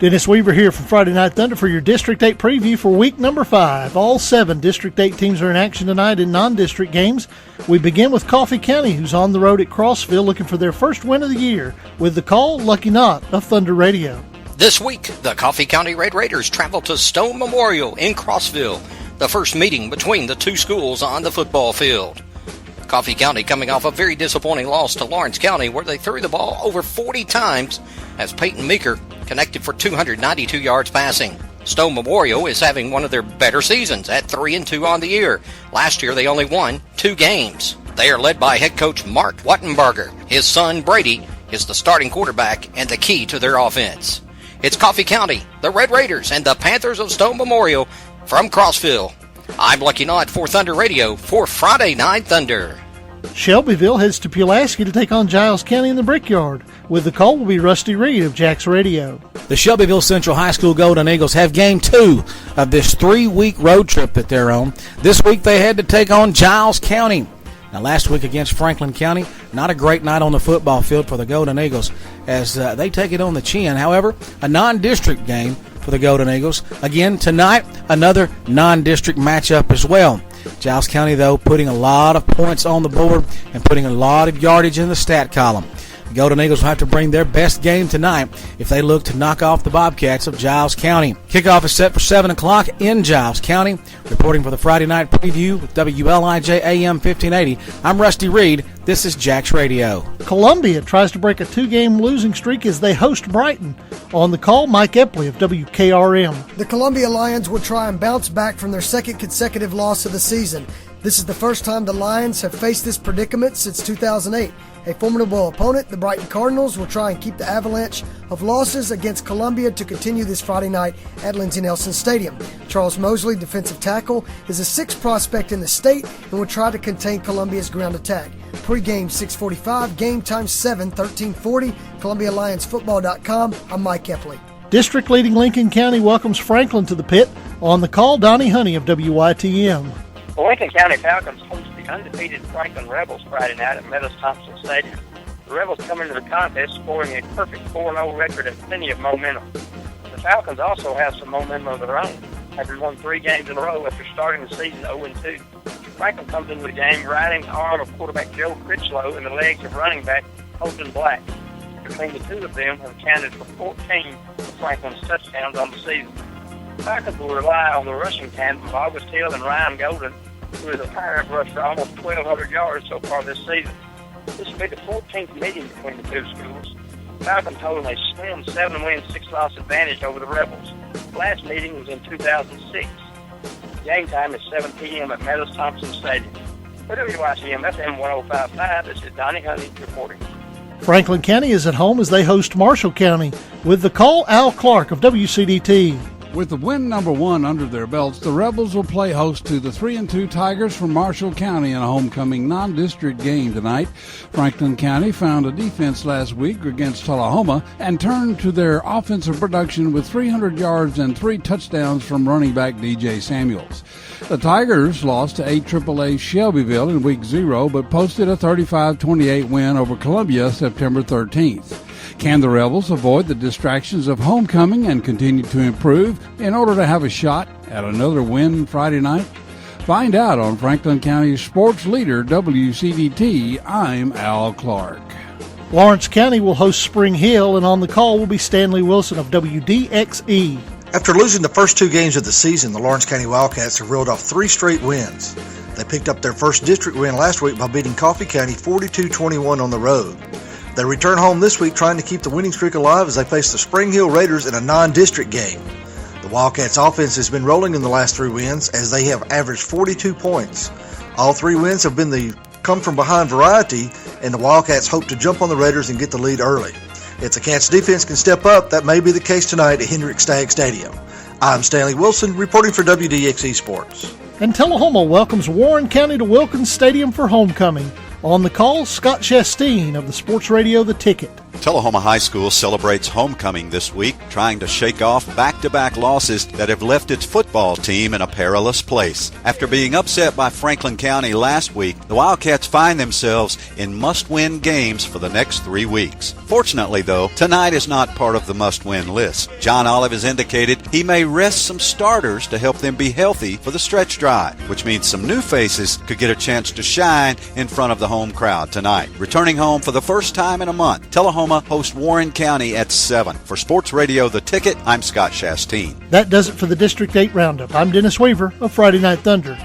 Dennis Weaver here from Friday Night Thunder for your District 8 preview for week number 5. All 7 District 8 teams are in action tonight in non-district games. We begin with Coffee County, who's on the road at Crossville looking for their first win of the year. With the call, Lucky Knott of Thunder Radio. This week, the Coffee County Red Raiders travel to Stone Memorial in Crossville, the first meeting between the two schools on the football field. Coffee County coming off a very disappointing loss to Lawrence County, where they threw the ball over 40 times as Peyton Meeker connected for 292 yards passing. Stone Memorial is having one of their better seasons at 3-2 on the year. Last year they only won 2 games. They are led by head coach Mark Wattenberger. His son Brady is the starting quarterback and the key to their offense. It's Coffee County, the Red Raiders, and the Panthers of Stone Memorial from Crossville. I'm Lucky Knott for Thunder Radio for Friday Night Thunder. Shelbyville heads to Pulaski to take on Giles County in the Brickyard. With the call will be Rusty Reed of Jax Radio. The Shelbyville Central High School Golden Eagles have game 2 of this 3-week road trip that they're on. This week they had to take on Giles County. Now, last week against Franklin County, not a great night on the football field for the Golden Eagles as they take it on the chin. However, a non-district game for the Golden Eagles. Again, tonight, another non-district matchup as well. Giles County, though, putting a lot of points on the board and putting a lot of yardage in the stat column. The Golden Eagles will have to bring their best game tonight if they look to knock off the Bobcats of Giles County. Kickoff is set for 7 o'clock in Giles County. Reporting for the Friday Night Preview with WLIJ AM 1580, I'm Rusty Reed. This is Jax Radio. Columbia tries to break a 2-game losing streak as they host Brighton. On the call, Mike Epley of WKRM. The Columbia Lions will try and bounce back from their second consecutive loss of the season. This is the first time the Lions have faced this predicament since 2008. A formidable opponent, the Brighton Cardinals will try and keep the avalanche of losses against Columbia to continue this Friday night at Lindsey Nelson Stadium. Charles Mosley, defensive tackle, is a 6th prospect in the state and will try to contain Columbia's ground attack. Pre-game 6:45, game time 7:13:40. ColumbiaLionsFootball.com. I'm Mike Epley. District-leading Lincoln County welcomes Franklin to the pit. On the call, Donnie Honey of WYTM. The Lincoln County Falcons host the undefeated Franklin Rebels Friday night at Meadows-Thompson Stadium. The Rebels come into the contest scoring a perfect 4-0 record and plenty of momentum. The Falcons also have some momentum of their own, having won 3 games in a row after starting the season 0-2. Franklin comes into the game riding the arm of quarterback Joe Critchlow and the legs of running back Colton Black. Between the two of them have accounted for 14 of Franklin's touchdowns on the season. The Falcons will rely on the rushing tandem of August Hill and Ryan Golden, who is a fire rush for almost 1,200 yards so far this season. This will be the 14th meeting between the two schools. Falcons holding a slim 7-win, 6-loss advantage over the Rebels. The last meeting was in 2006. Game time is 7 p.m. at Meadows-Thompson Stadium. For WYCM FM 105.5, this is Donnie Honey reporting. Franklin County is at home as they host Marshall County. With the call, Al Clark of WCDT. With the win number 1 under their belts, the Rebels will play host to the 3-2 Tigers from Marshall County in a homecoming non-district game tonight. Franklin County found a defense last week against Tullahoma and turned to their offensive production with 300 yards and 3 touchdowns from running back DJ Samuels. The Tigers lost to 8AAA Shelbyville in week 0, but posted a 35-28 win over Columbia September 13th. Can the Rebels avoid the distractions of homecoming and continue to improve in order to have a shot at another win Friday night? Find out on Franklin County's sports leader, WCDT. I'm Al Clark. Lawrence County will host Spring Hill, and on the call will be Stanley Wilson of WDXE. After losing the first 2 games of the season, the Lawrence County Wildcats have reeled off 3 straight wins. They picked up their first district win last week by beating Coffee County 42-21 on the road. They return home this week trying to keep the winning streak alive as they face the Spring Hill Raiders in a non-district game. The Wildcats' offense has been rolling in the last 3 wins as they have averaged 42 points. All 3 wins have been the come-from-behind variety, and the Wildcats hope to jump on the Raiders and get the lead early. If the Cats' defense can step up, that may be the case tonight at Hendrick Stagg Stadium. I'm Stanley Wilson, reporting for WDXE Sports. And Tullahoma welcomes Warren County to Wilkins Stadium for homecoming. On the call, Scott Chasteen of the sports radio The Ticket. Tullahoma High School celebrates homecoming this week, trying to shake off back-to-back losses that have left its football team in a perilous place. After being upset by Franklin County last week, the Wildcats find themselves in must-win games for the next 3 weeks. Fortunately, though, tonight is not part of the must-win list. John Olive has indicated he may rest some starters to help them be healthy for the stretch drive, which means some new faces could get a chance to shine in front of the home crowd tonight. Returning home for the first time in a month, Tullahoma hosts Warren County at 7. For Sports Radio The Ticket, I'm Scott Chasteen. That does it for the District 8 Roundup. I'm Dennis Weaver of Friday Night Thunder.